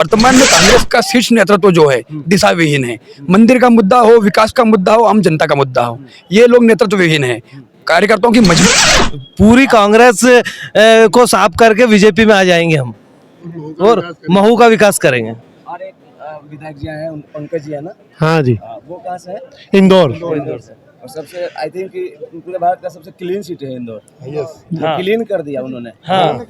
वर्तमान में कांग्रेस का शीर्ष नेतृत्व जो है दिशा विहीन है। मंदिर का मुद्दा हो, विकास का मुद्दा हो, आम जनता का मुद्दा हो, ये लोग नेतृत्व विहीन है। कार्यकर्ताओं की मजबूत पूरी कांग्रेस को साफ करके बीजेपी में आ जाएंगे हम, और महू का विकास करेंगे। और एक विधायक जी आए हैं, पंकज जी है ना, हाँ जी, वो कहाँ से है? इंदौर। इंदौर से। और सबसे आई थिंक कि पूरे भारत का सबसे क्लीन सिटी है इंदौर। हाँ। क्लीन कर दिया उन्होंने। हाँ।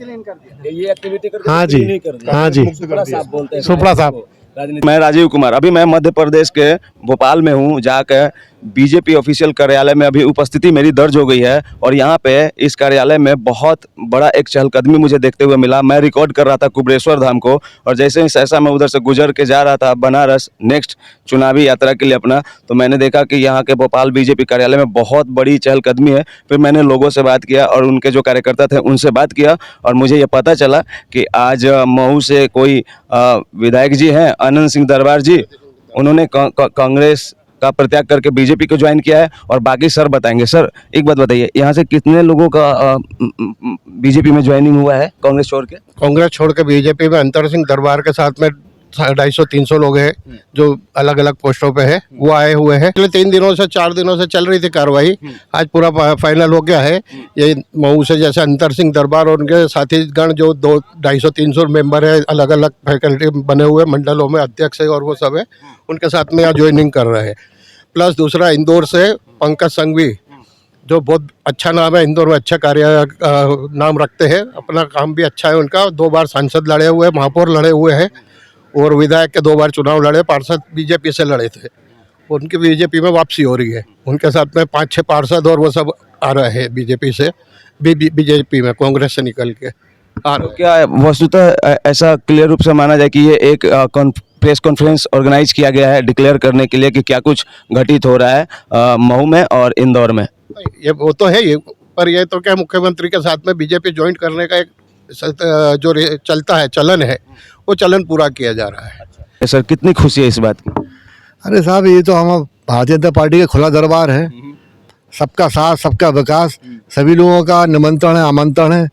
ये एक्टिविटी करके हाँ जी, क्लीन ही कर दिया। हाँ जी। सुपड़ा साहब बोलते हैं। सुपड़ा साहब। राजनीति मैं राजीव कुमार, अभी मैं मध्य प्रदेश के भोपाल में हूँ, जाकर बीजेपी ऑफिशियल कार्यालय में अभी उपस्थिति मेरी दर्ज हो गई है। और यहाँ पे इस कार्यालय में बहुत बड़ा एक चहलकदमी मुझे देखते हुए मिला। मैं रिकॉर्ड कर रहा था कुबरेश्वर धाम को, और जैसे ही सहसा मैं उधर से गुजर के जा रहा था बनारस नेक्स्ट चुनावी यात्रा के लिए अपना, तो मैंने देखा कि यहाँ के भोपाल बीजेपी कार्यालय में बहुत बड़ी चहलकदमी है। फिर मैंने लोगों से बात किया और उनके जो कार्यकर्ता थे उनसे बात किया, और मुझे ये पता चला कि आज महू से कोई विधायक जी हैं, आनंद सिंह दरबार जी, उन्होंने कांग्रेस का परित्याग करके बीजेपी को ज्वाइन किया है। और बाकी सर बताएंगे। सर एक बात बताइए, यहाँ से कितने लोगों का बीजेपी में ज्वाइनिंग हुआ है कांग्रेस छोड़ के? कांग्रेस छोड़ के बीजेपी में अंतर सिंह दरबार के साथ में 250-300 लोग हैं जो अलग अलग पोस्टों पे है, वो आए हुए हैं। पिछले 3 दिनों से 4 दिनों से चल रही थी कार्रवाई, आज पूरा फाइनल हो गया है। ये महू से जैसे अंतर सिंह दरबार और उनके साथीगण जो 250-300 मेंबर है, अलग अलग फैकल्टी बने हुए मंडलों में अध्यक्ष है और वो सब है, उनके साथ में यहाँ ज्वाइनिंग कर रहे हैं। प्लस दूसरा इंदौर से पंकज संघवी, जो बहुत अच्छा नाम है, इंदौर में अच्छा कार्य नाम रखते हैं, अपना काम भी अच्छा है उनका। 2 बार सांसद लड़े हुए, महापौर लड़े हुए हैं, और विधायक के 2 बार चुनाव लड़े। पार्षद बीजेपी से लड़े थे, उनकी बीजेपी में वापसी हो रही है। उनके साथ में 5-6 पार्षद और वो सब आ रहे हैं बीजेपी से, बीजेपी में कांग्रेस से निकल के आ रहे हैं। क्या वस्तुतः ऐसा क्लियर रूप से माना जाए कि ये एक प्रेस कॉन्फ्रेंस ऑर्गेनाइज किया गया है डिक्लेयर करने के लिए कि क्या कुछ घटित हो रहा है महू में और इंदौर में? ये वो तो है, ये पर ये तो क्या मुख्यमंत्री के साथ में बीजेपी ज्वाइन करने का एक जो चलता है, चलन है, वो चलन पूरा किया जा रहा है। सर कितनी खुशी है इस बात की? अरे साहब, ये तो हम भारतीय जनता पार्टी का खुला दरबार है। सबका साथ, सबका विकास, सभी लोगों का निमंत्रण है, आमंत्रण है।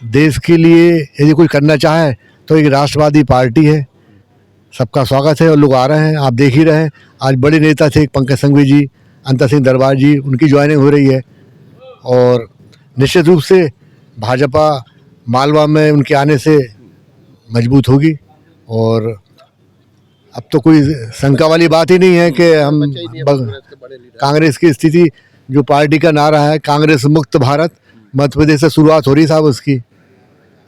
देश के लिए यदि कोई करना चाहे तो एक राष्ट्रवादी पार्टी है, सबका स्वागत है और लोग आ रहे हैं। आप देख ही रहे हैं, आज बड़े नेता थे पंकज संघवी जी, अंतर सिंह दरबार जी, उनकी ज्वाइनिंग हो रही है। और निश्चित रूप से भाजपा मालवा में उनके आने से मजबूत होगी। और अब तो कोई शंका वाली बात ही नहीं है कि हम कांग्रेस की स्थिति, जो पार्टी का नारा है कांग्रेस मुक्त भारत, मध्य प्रदेश से शुरुआत हो रही साहब उसकी।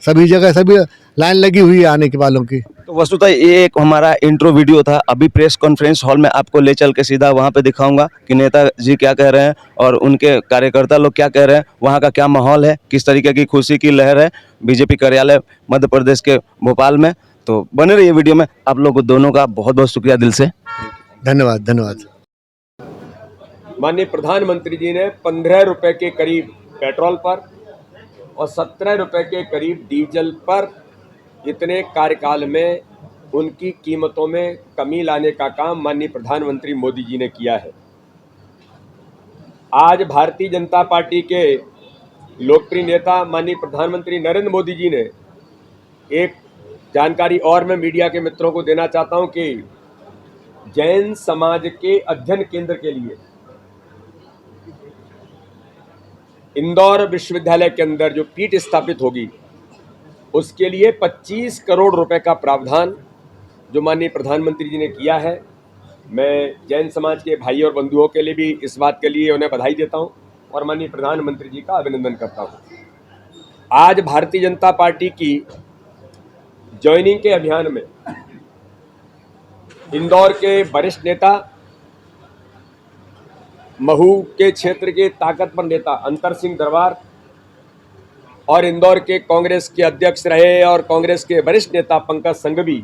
सभी जगह सभी लाइन लगी हुई है आने के वालों की। तो वस्तुतः ये एक हमारा इंट्रो वीडियो था। अभी प्रेस कॉन्फ्रेंस हॉल में आपको ले चल के सीधा वहाँ पे दिखाऊंगा कि नेताजी क्या कह रहे हैं और उनके कार्यकर्ता लोग क्या कह रहे हैं, वहाँ का क्या माहौल है, किस तरीके की खुशी की लहर है बीजेपी कार्यालय मध्य प्रदेश के भोपाल में। तो बने रहिए वीडियो में। आप लोगों दोनों का बहुत बहुत शुक्रिया दिल से, धन्यवाद धन्यवाद। माननीय प्रधानमंत्री जी ने 15 रुपए के करीब पेट्रोल पर और 17 रुपए के करीब डीजल पर इतने कार्यकाल में उनकी कीमतों में कमी लाने का काम माननीय प्रधानमंत्री मोदी जी ने किया है। आज भारतीय जनता पार्टी के लोकप्रिय नेता माननीय प्रधानमंत्री नरेंद्र मोदी जी ने एक जानकारी और मैं मीडिया के मित्रों को देना चाहता हूं कि जैन समाज के अध्ययन केंद्र के लिए इंदौर विश्वविद्यालय के अंदर जो पीठ स्थापित होगी, उसके लिए 25 करोड़ रुपए का प्रावधान जो माननीय प्रधानमंत्री जी ने किया है। मैं जैन समाज के भाई और बंधुओं के लिए भी इस बात के लिए उन्हें बधाई देता हूं और माननीय प्रधानमंत्री जी का अभिनंदन करता हूं। आज भारतीय जनता पार्टी की ज्वाइनिंग के अभियान में इंदौर के वरिष्ठ नेता, महू के क्षेत्र के ताकतवर नेता अंतर सिंह दरबार और इंदौर के कांग्रेस के अध्यक्ष रहे और कांग्रेस के वरिष्ठ नेता पंकज संघवी,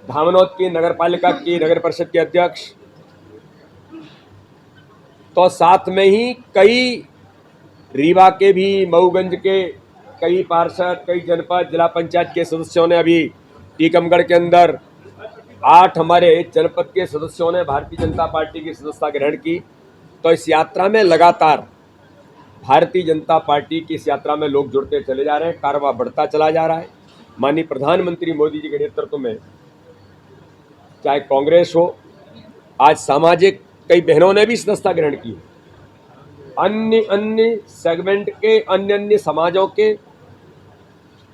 धामनौद की नगरपालिका की नगर परिषद के अध्यक्ष, तो साथ में ही कई रीवा के भी, मऊगंज के कई पार्षद, कई जनपद जिला पंचायत के सदस्यों ने, अभी टीकमगढ़ के अंदर 8 हमारे जनपद के सदस्यों ने भारतीय जनता पार्टी की सदस्यता ग्रहण की। तो इस यात्रा में लगातार भारतीय जनता पार्टी की इस यात्रा में लोग जुड़ते चले जा रहे हैं, कारवां बढ़ता चला जा रहा है। माननीय प्रधानमंत्री मोदी जी के नेतृत्व में, चाहे कांग्रेस हो, आज सामाजिक कई बहनों ने भी सदस्यता ग्रहण की, अन्य अन्य सेगमेंट के अन्य अन्य समाजों के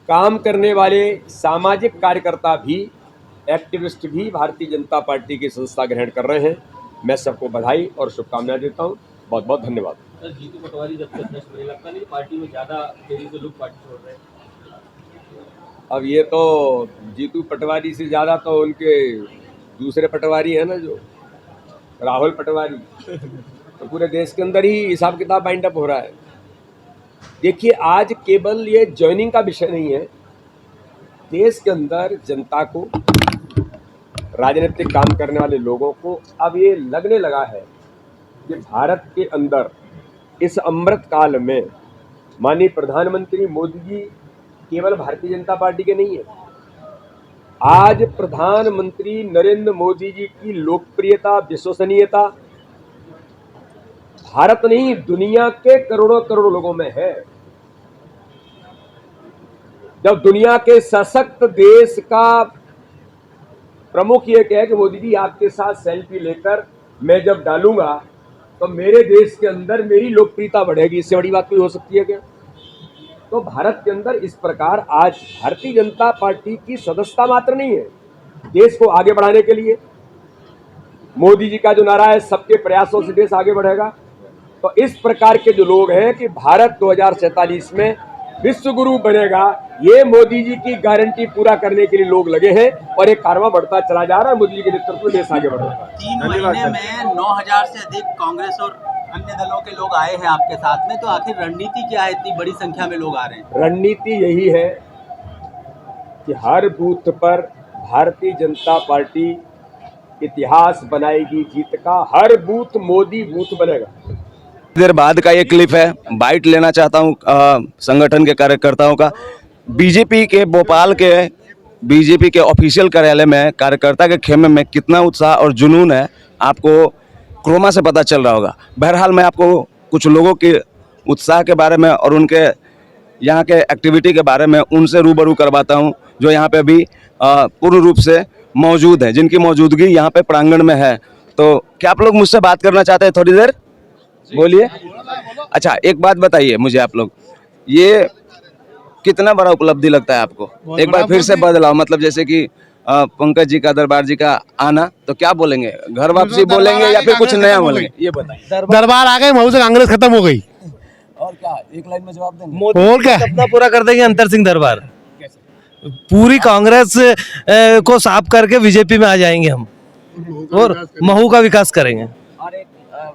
काम करने वाले सामाजिक कार्यकर्ता भी, एक्टिविस्ट भी भारतीय जनता पार्टी की सदस्यता ग्रहण कर रहे हैं। मैं सबको बधाई और शुभकामनाएं देता हूं। बहुत बहुत धन्यवाद। सर, जीतू पटवारी जब से अध्यक्ष बने, लगता नहीं पार्टी में ज्यादा तेजी से लोग पार्टी छोड़ रहे हैं? अब ये तो जीतू पटवारी से ज़्यादा तो उनके दूसरे पटवारी हैं ना, जो राहुल पटवारी, तो पूरे देश के अंदर ही हिसाब किताब बाइंड अप हो रहा है। देखिए, आज केवल ये ज्वाइनिंग का विषय नहीं है, देश के अंदर जनता को, राजनीतिक काम करने वाले लोगों को अब ये लगने लगा है कि भारत के अंदर इस अमृत काल में माननीय प्रधानमंत्री मोदी जी केवल भारतीय जनता पार्टी के नहीं है। आज प्रधानमंत्री नरेंद्र मोदी जी की लोकप्रियता, विश्वसनीयता भारत नहीं, दुनिया के करोड़ों करोड़ लोगों में है। जब दुनिया के सशक्त देश का प्रमुख ये कहे कि मोदी जी आपके साथ सेल्फी लेकर मैं जब डालूंगा तो मेरे देश के अंदर मेरी लोकप्रियता बढ़ेगी, इससे बड़ी बात कोई हो सकती है क्या? तो भारत के अंदर इस प्रकार आज भारतीय जनता पार्टी की सदस्यता मात्र नहीं है, देश को आगे बढ़ाने के लिए मोदी जी का जो नारा है, सबके प्रयासों से देश आगे बढ़ेगा। तो इस प्रकार के जो लोग हैं कि भारत 2047 में विश्व गुरु बनेगा, ये मोदी जी की गारंटी पूरा करने के लिए लोग लगे हैं और एक कारवां बढ़ता चला जा रहा है। मोदी जी के नेतृत्व में देश आगे बढ़ रहा है। 3 महीने में 9,000 से अधिक कांग्रेस और अन्य दलों के लोग आए हैं आपके साथ में, तो आखिर रणनीति क्या है, इतनी बड़ी संख्या में लोग आ रहे हैं? रणनीति यही है कि हर बूथ पर भारतीय जनता पार्टी इतिहास बनाएगी जीत का, हर बूथ मोदी बूथ बनेगा। देर बाद का ये क्लिप है, बाइट लेना चाहता हूँ संगठन के कार्यकर्ताओं का। बीजेपी के भोपाल के बीजेपी के ऑफिशियल कार्यालय में कार्यकर्ता के खेमे में कितना उत्साह और जुनून है, आपको क्रोमा से पता चल रहा होगा। बहरहाल मैं आपको कुछ लोगों के उत्साह के बारे में और उनके यहाँ के एक्टिविटी के बारे में उनसे रूबरू करवाता हूँ, जो यहाँ पे अभी पूर्ण रूप से मौजूद हैं, जिनकी मौजूदगी यहाँ पे प्रांगण में है। तो क्या आप लोग मुझसे बात करना चाहते हैं थोड़ी देर? बोलिए। अच्छा, एक बात बताइए मुझे आप लोग, ये कितना बड़ा उपलब्धि लगता है आपको? एक बार फिर से बदलाव, मतलब जैसे कि पंकज जी का, दरबार जी का आना, तो क्या बोलेंगे? घर वापसी बोलेंगे या फिर कुछ नया बोलेंगे? ये बताइए। दरबार आ गए, महू से कांग्रेस खत्म हो गई। और क्या, एक लाइन में जवाब देंगे? मोदी और क्या? सपना पूरा कर देंगे अंतर सिंह दरबार। पूरी कांग्रेस को साफ करके बीजेपी में आ जाएंगे हम, और महू का विकास करेंगे। और एक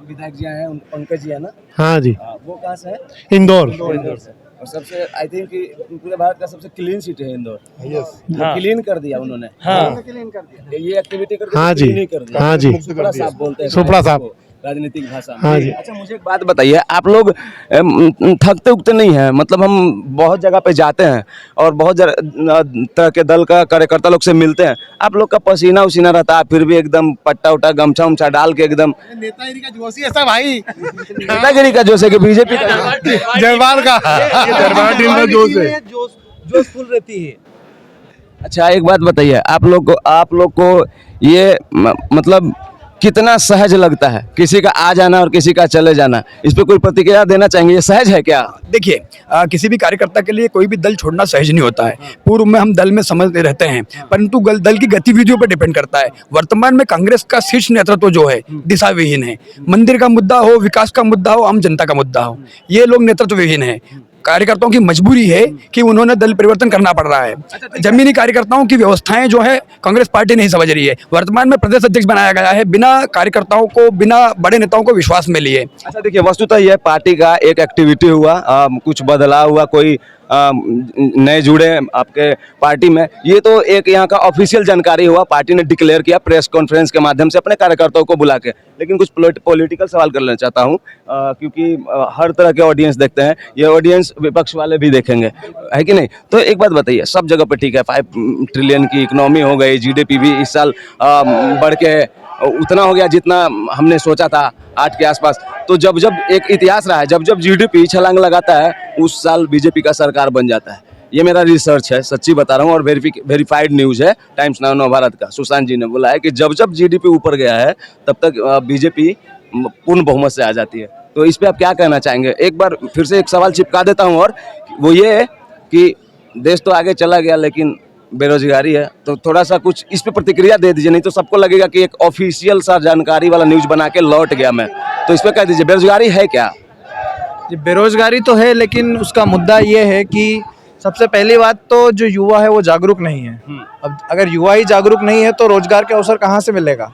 विधायक जी आए हैं, पंकज जी है ना? हाँ जी, वो कहाँ से है? इंदौर। इंदौर से। और सबसे आई थिंक पूरे भारत का सबसे क्लीन सिटी है इंदौर। हाँ। क्लीन कर दिया उन्होंने। हाँ। ये एक्टिविटी करके हाँ जी, clean ही कर दिया। हाँ जी। सुपड़ा साहब बोलते हैं सुपड़ा साहब। राजनीतिक भाषा में। हाँ जी। अच्छा, मुझे एक बात बताइए, आप लोग थकते उगते नहीं हैं? मतलब हम बहुत जगह पे जाते हैं और बहुत तरह के दल का कार्यकर्ता लोग से मिलते हैं, आप लोग का पसीना उसीना रहता है, फिर भी एकदम पट्टा उट्टा गमछा उमछा डाल के एकदम नेतागिरी का जोश ही ऐसा भाई, नेतागिरी का जोश है कि बीजेपी का? दरबार का दरबार टीम का जोश है, जोश फुल रहती है। अच्छा, एक बात बताइए, आप लोग को ये मतलब कितना सहज लगता है, किसी का आ जाना और किसी का चले जाना? इस पे कोई प्रतिक्रिया देना चाहेंगे? ये सहज है क्या? देखिए, किसी भी कार्यकर्ता के लिए कोई भी दल छोड़ना सहज नहीं होता है। पूर्व में हम दल में समझते रहते हैं, परंतु दल की गतिविधियों पर डिपेंड करता है। वर्तमान में कांग्रेस का शीर्ष नेतृत्व जो है दिशाविहीन है। मंदिर का मुद्दा हो, विकास का मुद्दा हो, आम जनता का मुद्दा हो, ये लोग नेतृत्व विहीन है। कार्यकर्ताओं की मजबूरी है कि उन्होंने दल परिवर्तन करना पड़ रहा है। जमीनी कार्यकर्ताओं की व्यवस्थाएं जो है कांग्रेस पार्टी नहीं समझ रही है। वर्तमान में प्रदेश अध्यक्ष बनाया गया है बिना कार्यकर्ताओं को, बिना बड़े नेताओं को विश्वास में लिए। अच्छा, देखिए, वस्तुतः यह पार्टी का एक एक्टिविटी हुआ, कुछ बदलाव हुआ, कोई नए जुड़े आपके पार्टी में, ये तो एक यहाँ का ऑफिशियल जानकारी हुआ, पार्टी ने डिक्लेयर किया प्रेस कॉन्फ्रेंस के माध्यम से अपने कार्यकर्ताओं को बुला के। लेकिन कुछ पॉलिटिकल सवाल कर लेना चाहता हूँ, क्योंकि हर तरह के ऑडियंस देखते हैं, ये ऑडियंस विपक्ष वाले भी देखेंगे, है कि नहीं? तो एक बात बताइए, सब जगह पे ठीक है, 5 ट्रिलियन की इकोनॉमी हो गई, जीडीपी भी इस साल बढ़ के उतना हो गया जितना हमने सोचा था 8 के आसपास। तो जब एक इतिहास रहा है, जब जीडीपी छलांग लगाता है, उस साल बीजेपी का सरकार बन जाता है। ये मेरा रिसर्च है, सच्ची बता रहा हूँ, और वेरीफाइड न्यूज़ है, टाइम्स नाउ नवभारत का। सुशांत जी ने बोला है कि जब जब जीडीपी ऊपर गया है तब तक बीजेपी पूर्ण बहुमत से आ जाती है। तो इस पे आप क्या कहना चाहेंगे? एक बार फिर से एक सवाल चिपका देता हूँ, और वो ये है कि देश तो आगे चला गया लेकिन बेरोजगारी है, तो थोड़ा सा कुछ इस पे प्रतिक्रिया दे दीजिए, नहीं तो सबको लगेगा कि एक ऑफिशियल सा जानकारी वाला न्यूज़ बना के लौट गया मैं। तो इस पे कह दीजिए, बेरोजगारी है क्या? जी, बेरोजगारी तो है, लेकिन उसका मुद्दा ये है कि सबसे पहली बात तो जो युवा है वो जागरूक नहीं है। अब अगर युवा ही जागरूक नहीं है तो रोजगार के अवसर कहाँ से मिलेगा?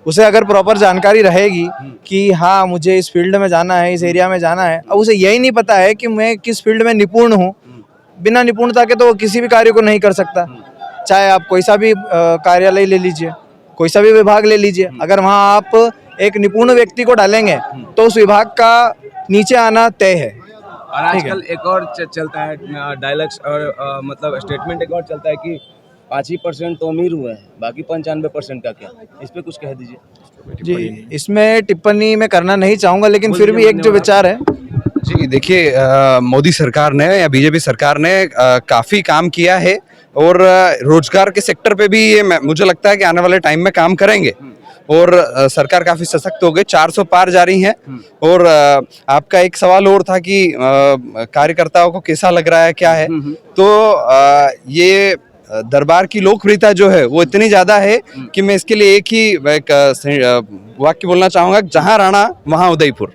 उसे अगर प्रॉपर जानकारी रहेगी कि हाँ मुझे इस फील्ड में जाना है, इस एरिया में जाना है, अब उसे यही नहीं पता है कि मैं किस फील्ड में निपुण हूँ, बिना निपुणता के तो वो किसी भी कार्य को नहीं कर सकता। चाहे आप कोई सा भी कार्यालय ले लीजिए, कोई सा भी विभाग ले लीजिए, अगर वहाँ आप एक निपुण व्यक्ति को डालेंगे तो उस विभाग का नीचे आना तय है। और आजकल एक और चलता है डायलॉग्स और मतलब स्टेटमेंट एक और चलता है कि 5% तो अमीर हुए हैं, बाकी 95% का क्या? इस पे कुछ कह दीजिए। जी, इसमें टिप्पणी मैं करना नहीं चाहूँगा, लेकिन फिर भी एक जो विचार है। जी देखिए, मोदी सरकार ने या बीजेपी सरकार ने काफ़ी काम किया है, और रोजगार के सेक्टर पे भी ये मुझे लगता है कि आने वाले टाइम में काम करेंगे, और सरकार काफ़ी सशक्त हो गई, 400 पार जा रही हैं। और आपका एक सवाल और था कि कार्यकर्ताओं को कैसा लग रहा है, क्या है, तो ये दरबार की लोकप्रियता जो है वो इतनी ज़्यादा है कि मैं इसके लिए एक ही वाक्य बोलना चाहूँगा, जहाँ राणा वहाँ उदयपुर।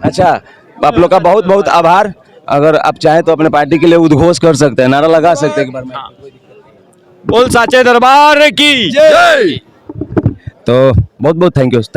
अच्छा, आप लोग का बहुत बहुत आभार। अगर आप चाहें तो अपने पार्टी के लिए उद्घोष कर सकते हैं, नारा लगा सकते हैं एक बार में। बोल साचे दरबार की जय। तो बहुत बहुत थैंक यू सो